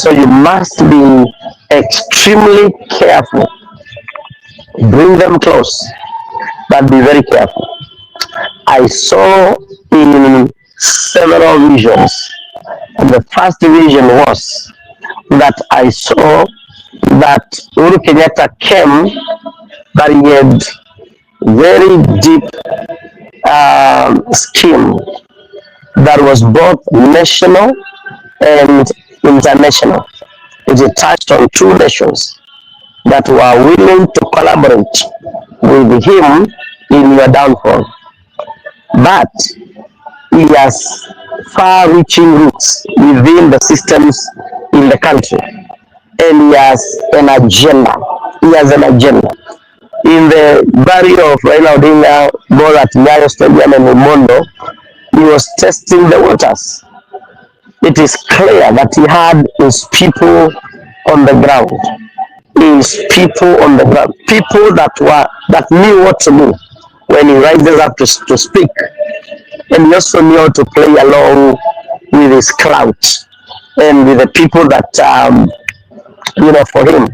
So you must be extremely careful. Bring them close, but be very careful. I saw in several visions, and the first vision was that I saw that Uhuru Kenyatta came, but he had very deep scheme that was both national and international. It touched on two nations that were willing to collaborate with him in your downfall. But he has far reaching roots within the systems in the country. And he has an agenda. He has an agenda. In the barrio of Raila Odinga, both at Nyayo Stadium and Mondo, he was testing the waters. It is clear that he had his people on the ground. His people on the ground. People that knew what to do when he rises up to speak. And he also knew how to play along with his clout and with the people that for him.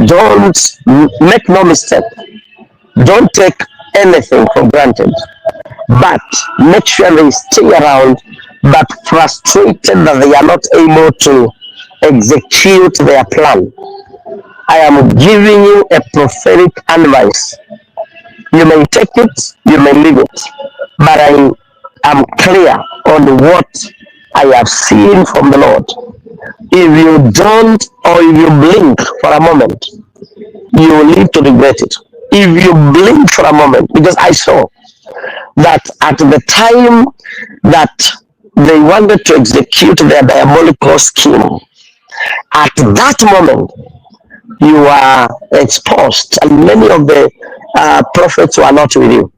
Don't make no mistake. Don't take anything for granted, but make sure they stay around, but frustrated that they are not able to execute their plan. I am giving you a prophetic advice. You may take it, you may leave it, but I am clear on what I have seen from the Lord. If you don't, or if you blink for a moment, you will live to regret it. If you blink for a moment, because I saw that at the time that they wanted to execute their diabolical scheme, at that moment you are exposed, and many of the prophets were not with you,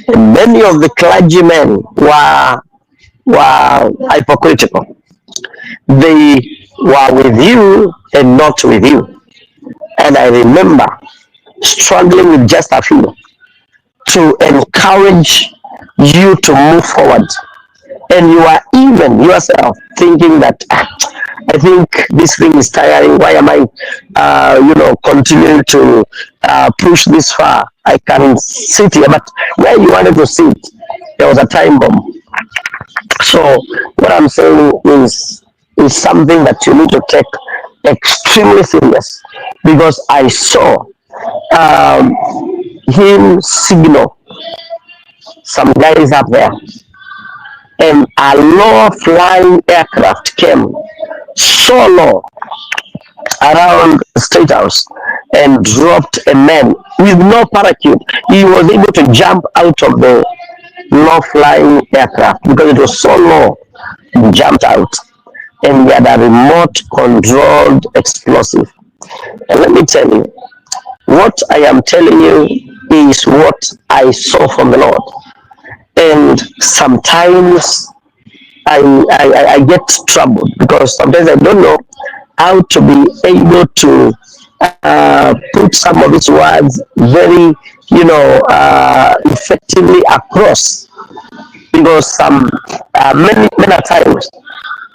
and many of the clergymen were hypocritical. They were with you and not with you. And I remember struggling with just a few to encourage you to move forward. And you are even yourself thinking that I think this thing is tiring. Why am I, continuing to push this far? I can sit here, but where you wanted to sit, there was a time bomb. So what I'm saying is something that you need to take extremely serious, because I saw him signal some guys up there, and a low flying aircraft came so low around the State House and dropped a man with no parachute. He was able to jump out of the low flying aircraft because it was so low. He jumped out, and he had a remote controlled explosive. And let me tell you, what I am telling you is what I saw from the Lord. And sometimes I get troubled because sometimes I don't know how to be able to put some of these words very, effectively across. Because many times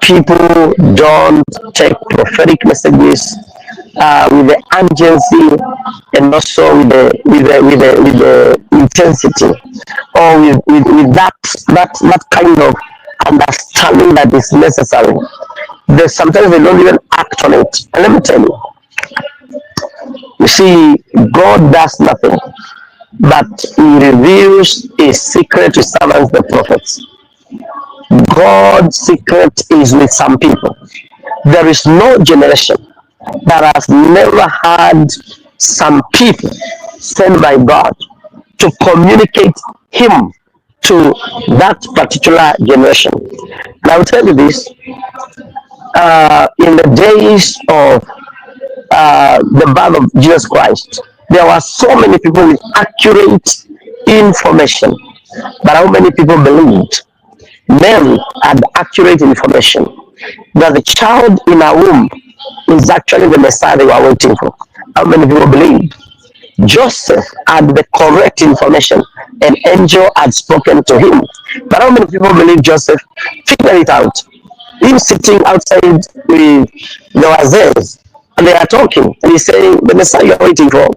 people don't take prophetic messages with the urgency and also with the intensity, or with that kind of understanding that is necessary. Sometimes they don't even act on it. And let me tell you see, God does nothing, but He reveals His secret to servants, the prophets. God's secret is with some people. There is no generation that has never had some people sent by God to communicate Him to that particular generation. And I will tell you this, in the days of the birth of Jesus Christ, there were so many people with accurate information, but how many people believed? Mary had accurate information that the child in her womb is actually the Messiah they were waiting for. How many people believed? Joseph had the correct information. An angel had spoken to him. But how many people believe Joseph figured it out? him sitting outside with the wazers, and they are talking, and he's saying, the Messiah you're waiting for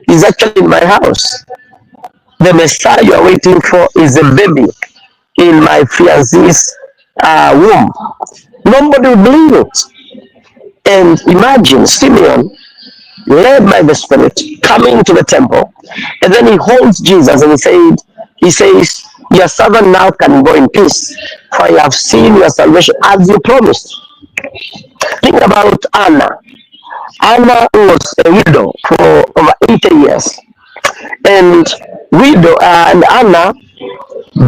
is actually in my house. The Messiah you're waiting for is a baby in my fiancee's womb. Nobody will believe it. And imagine Simeon, led by the Spirit, coming to the temple, and then he holds Jesus and he says, your servant now can go in peace, for I have seen your salvation as you promised. Think about Anna. Anna was a widow for over 80 years. And and Anna,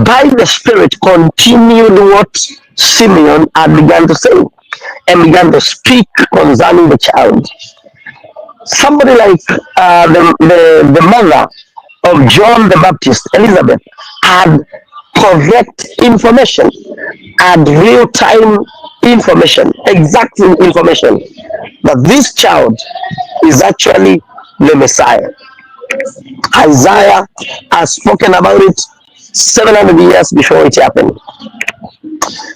by the Spirit, continued what Simeon had begun to say and began to speak concerning the child. Somebody like the mother of John the Baptist, Elizabeth, had correct information, had real time information, exact information that this child is actually the Messiah. Isaiah has spoken about it 700 years before it happened.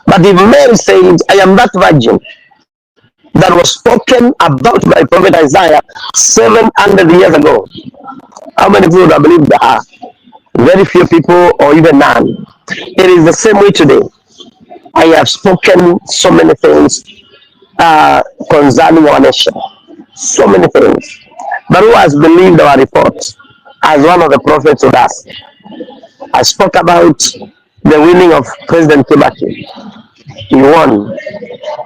But the man said, I am that virgin that was spoken about by prophet Isaiah 700 years ago. How many people would have believed that? Very few people, or even none. It is the same way today. I have spoken so many things concerning our nation. So many things. But who has believed our report? As one of the prophets would ask. I spoke about the winning of President Kibaki. He won.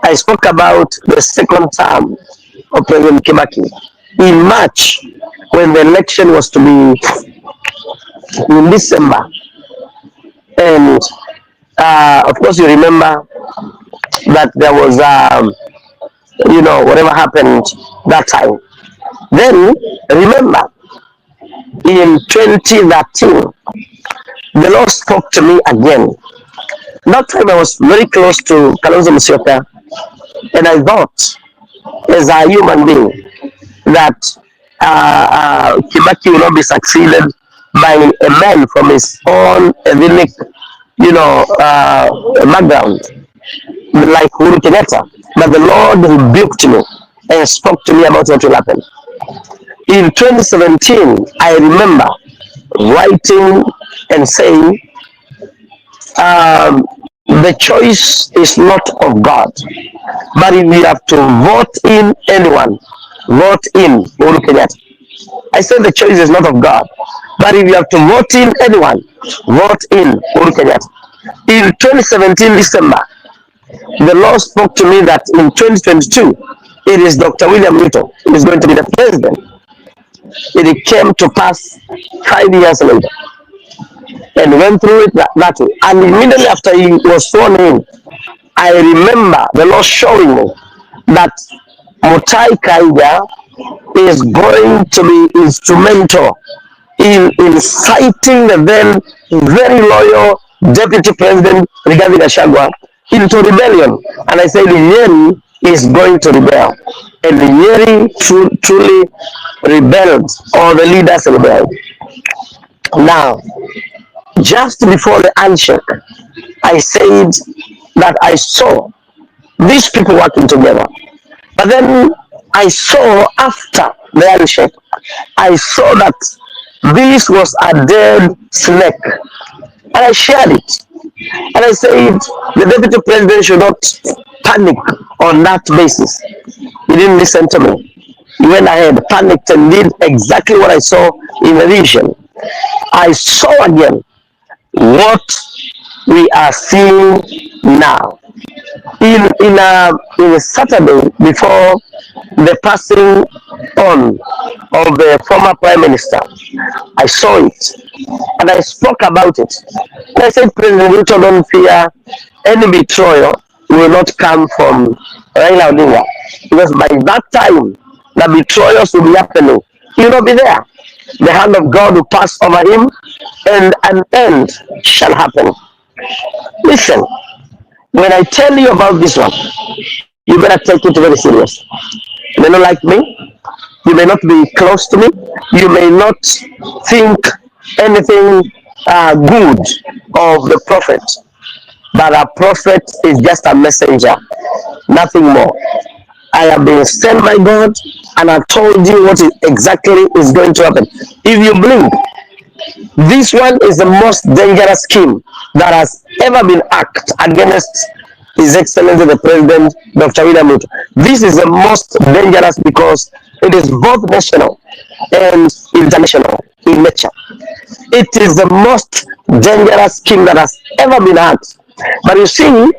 I spoke about the second term of President Kibaki. In March, when the election was to be in December. And of course, you remember that there was, whatever happened that time. Then, remember, in 2013, the Lord spoke to me again. That time I was very close to Kalonzo Musyoka, and I thought, as a human being, that Kibaki will not be succeeded by a man from his own ethnic, background, like Uhuru Kenyatta. But the Lord rebuked me and spoke to me about what will happen. In 2017, I remember writing and saying, the choice is not of God. But if you have to vote in anyone, vote in Uhuru Kenyatta. I said the choice is not of God. But if you have to vote in anyone, vote in Uhuru Kenyatta. In 2017 December, the Lord spoke to me that in 2022, it is Dr. William Ruto who is going to be the president. It came to pass 5 years later, and went through it that way. And immediately after he was sworn in, I remember the Lord showing me that Mutai Kaija is going to be instrumental in inciting the then very loyal Deputy President Rigathi Gachagua into rebellion. And I said, Nyeri is going to rebel. And Nyeri truly rebelled, or the leaders rebelled. Now, just before the handshake, I said that I saw these people working together. But then I saw after the handshake, I saw that this was a dead snake. And I shared it. And I said the deputy president should not panic on that basis. He didn't listen to me. He went ahead, panicked, and did exactly what I saw in the vision. I saw again what we are seeing now. In a Saturday before the passing on of the former prime minister, I saw it and I spoke about it. And I said, President Ruto, don't fear, any betrayal will not come from Raila Odinga, because by that time the betrayals will be happening. He will not be there. The hand of God will pass over him, and an end shall happen. Listen, when I tell you about this one, you better take it very serious. You may not like me, you may not be close to me, you may not think anything good of the prophet. but a prophet is just a messenger, nothing more. I have been sent by God, and I told you what exactly is going to happen. If you blink, this one is the most dangerous scheme that has ever been acted against His Excellency the President, Dr. William Ruto. This is the most dangerous because it is both national and international in nature. It is the most dangerous scheme that has ever been acted. But you see,